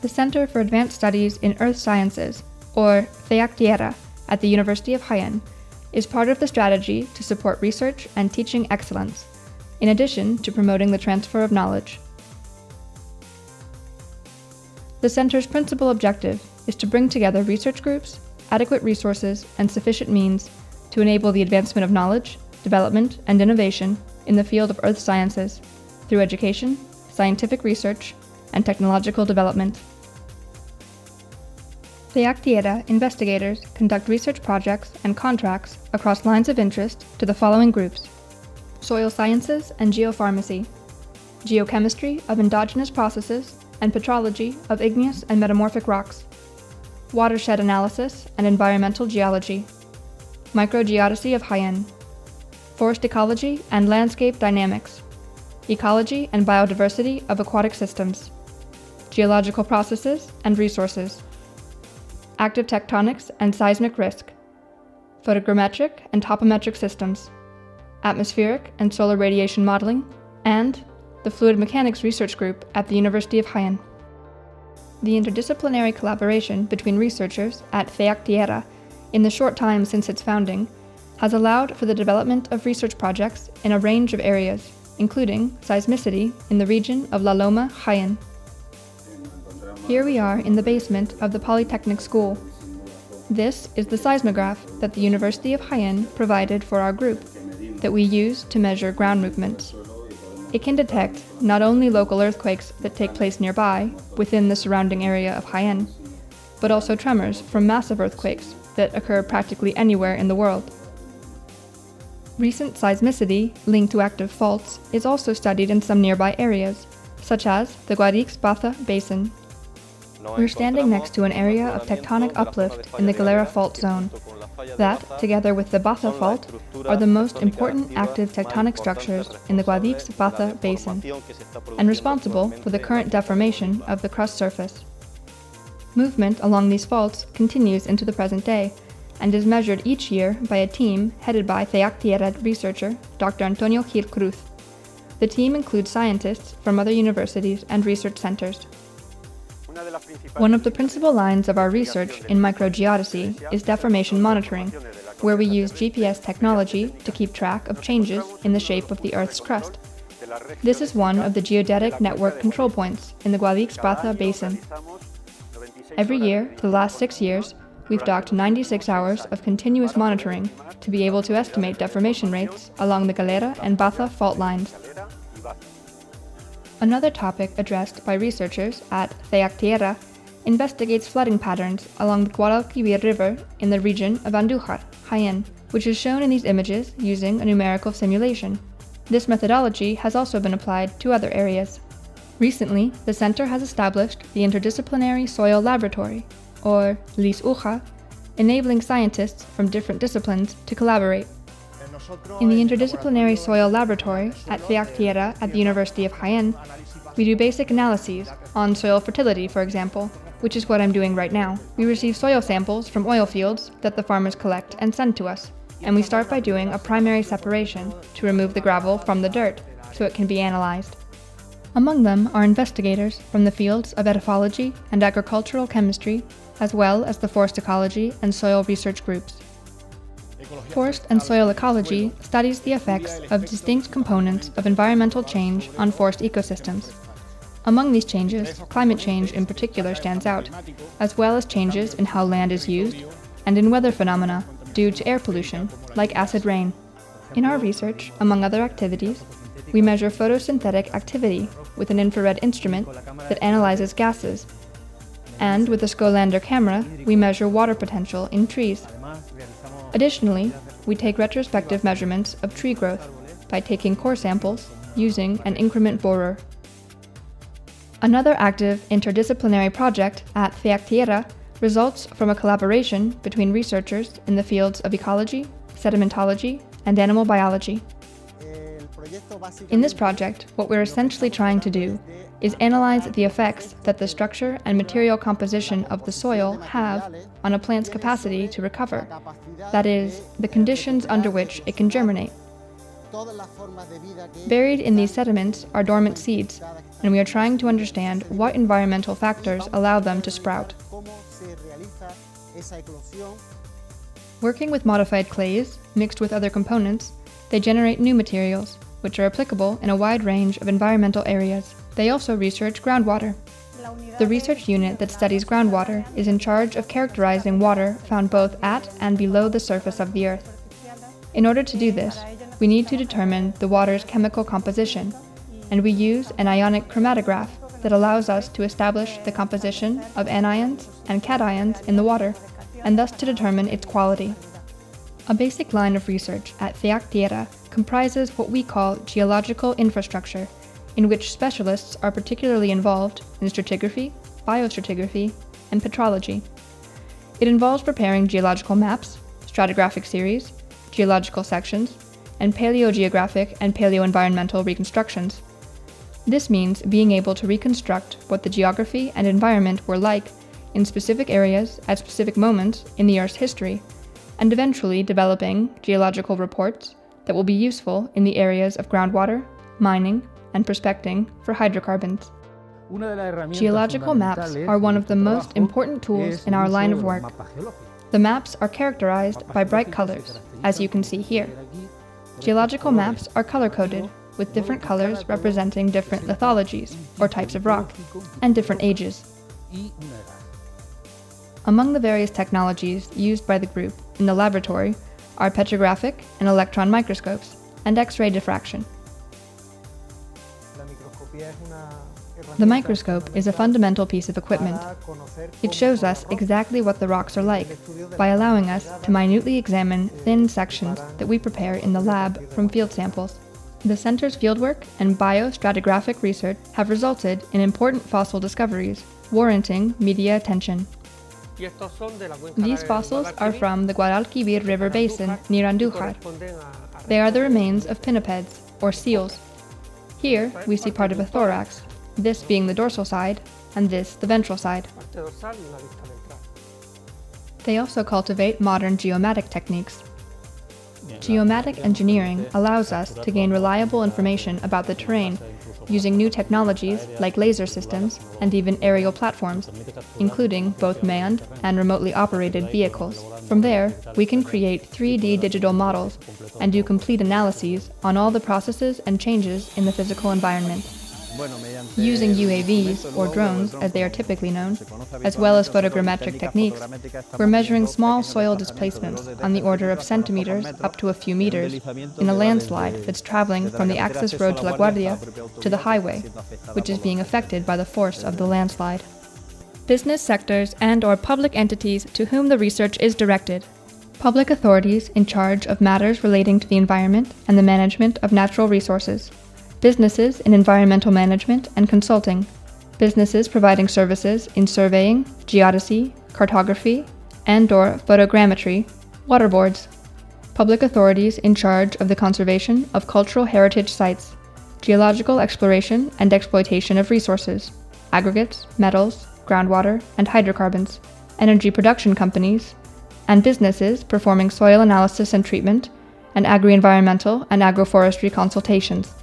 The Center for Advanced Studies in Earth Sciences, or CEACTierra, at the University of Jaén, is part of the strategy to support research and teaching excellence, in addition to promoting the transfer of knowledge. The Center's principal objective is to bring together research groups, adequate resources, and sufficient means to enable the advancement of knowledge, development, and innovation in the field of earth sciences through education, scientific research, and technological development. CEACTierra investigators conduct research projects and contracts across lines of interest to the following groups: soil sciences and geopharmacy, geochemistry of endogenous processes and petrology of igneous and metamorphic rocks, watershed analysis and environmental geology, microgeodesy of Jaén, forest ecology and landscape dynamics, ecology and biodiversity of aquatic systems, geological processes and resources, active tectonics and seismic risk, photogrammetric and topometric systems, atmospheric and solar radiation modeling, and the Fluid Mechanics Research Group at the University of Jaén. The interdisciplinary collaboration between researchers at CEACTierra in the short time since its founding has allowed for the development of research projects in a range of areas, including seismicity in the region of La Loma, Jaén. Here we are in the basement of the Polytechnic School. This is the seismograph that the University of Jaén provided for our group, that we use to measure ground movements. It can detect not only local earthquakes that take place nearby, within the surrounding area of Jaén, but also tremors from massive earthquakes that occur practically anywhere in the world. Recent seismicity linked to active faults is also studied in some nearby areas, such as the Guadix-Baza Basin. We're standing next to an area of tectonic uplift in the Galera Fault Zone. That, together with the Baza Fault, are the most important active tectonic structures in the Guadix-Baza Basin, and responsible for the current deformation of the crust surface. Movement along these faults continues into the present day, and is measured each year by a team headed by CEACTierra researcher Dr. Antonio Gil Cruz. The team includes scientists from other universities and research centers. One of the principal lines of our research in microgeodesy is deformation monitoring, where we use GPS technology to keep track of changes in the shape of the Earth's crust. This is one of the geodetic network control points in the Guadix-Baza Basin. Every year, for the last 6 years, we've docked 96 hours of continuous monitoring to be able to estimate deformation rates along the Galera and Baza fault lines. Another topic addressed by researchers at CEACTierra investigates flooding patterns along the Guadalquivir River in the region of Andújar, Jaén, which is shown in these images using a numerical simulation. This methodology has also been applied to other areas. Recently, the center has established the Interdisciplinary Soil Laboratory, or LIS-UJA, enabling scientists from different disciplines to collaborate. In the Interdisciplinary Soil Laboratory at CEACTierra at the University of Jaén, we do basic analyses on soil fertility, for example, which is what I'm doing right now. We receive soil samples from oil fields that the farmers collect and send to us, and we start by doing a primary separation to remove the gravel from the dirt so it can be analyzed. Among them are investigators from the fields of edaphology and agricultural chemistry, as well as the forest ecology and soil research groups. Forest and soil ecology studies the effects of distinct components of environmental change on forest ecosystems. Among these changes, climate change in particular stands out, as well as changes in how land is used and in weather phenomena due to air pollution, like acid rain. In our research, among other activities, we measure photosynthetic activity with an infrared instrument that analyzes gases, and with a Scolander camera, we measure water potential in trees. Additionally, we take retrospective measurements of tree growth by taking core samples using an increment borer. Another active interdisciplinary project at CEACTierra results from a collaboration between researchers in the fields of ecology, sedimentology, and animal biology. In this project, what we're essentially trying to do is analyze the effects that the structure and material composition of the soil have on a plant's capacity to recover, that is, the conditions under which it can germinate. Buried in these sediments are dormant seeds, and we are trying to understand what environmental factors allow them to sprout. Working with modified clays, mixed with other components, they generate new materials, which are applicable in a wide range of environmental areas. They also research groundwater. The research unit that studies groundwater is in charge of characterizing water found both at and below the surface of the Earth. In order to do this, we need to determine the water's chemical composition, and we use an ionic chromatograph that allows us to establish the composition of anions and cations in the water, and thus to determine its quality. A basic line of research at CEACTierra comprises what we call geological infrastructure, in which specialists are particularly involved in stratigraphy, biostratigraphy, and petrology. It involves preparing geological maps, stratigraphic series, geological sections, and paleogeographic and paleoenvironmental reconstructions. This means being able to reconstruct what the geography and environment were like in specific areas at specific moments in the Earth's history, and eventually developing geological reports that will be useful in the areas of groundwater, mining, and prospecting for hydrocarbons. Geological maps are one of the most important tools in our line of work. The maps are characterized by bright colors, as you can see here. Geological maps are color-coded, with different colors representing different lithologies, or types of rock, and different ages. Among the various technologies used by the group in the laboratory are petrographic and electron microscopes, and X-ray diffraction. The microscope is a fundamental piece of equipment. It shows us exactly what the rocks are like, by allowing us to minutely examine thin sections that we prepare in the lab from field samples. The center's fieldwork and biostratigraphic research have resulted in important fossil discoveries, warranting media attention. These fossils are from the Guadalquivir River basin near Andújar. They are the remains of pinnipeds, or seals. Here, we see part of a thorax, this being the dorsal side, and this the ventral side. They also cultivate modern geomatic techniques. Geomatic engineering allows us to gain reliable information about the terrain using new technologies like laser systems and even aerial platforms, including both manned and remotely operated vehicles. From there, we can create 3D digital models and do complete analyses on all the processes and changes in the physical environment. Using UAVs, or drones as they are typically known, as well as photogrammetric techniques, we're measuring small soil displacements on the order of centimeters up to a few meters in a landslide that's traveling from the access road to La Guardia to the highway, which is being affected by the force of the landslide. Business sectors and/or public entities to whom the research is directed. Public authorities in charge of matters relating to the environment and the management of natural resources. Businesses in environmental management and consulting, businesses providing services in surveying, geodesy, cartography, and/or photogrammetry, water boards, public authorities in charge of the conservation of cultural heritage sites, geological exploration and exploitation of resources, aggregates, metals, groundwater, and hydrocarbons, energy production companies, and businesses performing soil analysis and treatment, and agri-environmental and agroforestry consultations.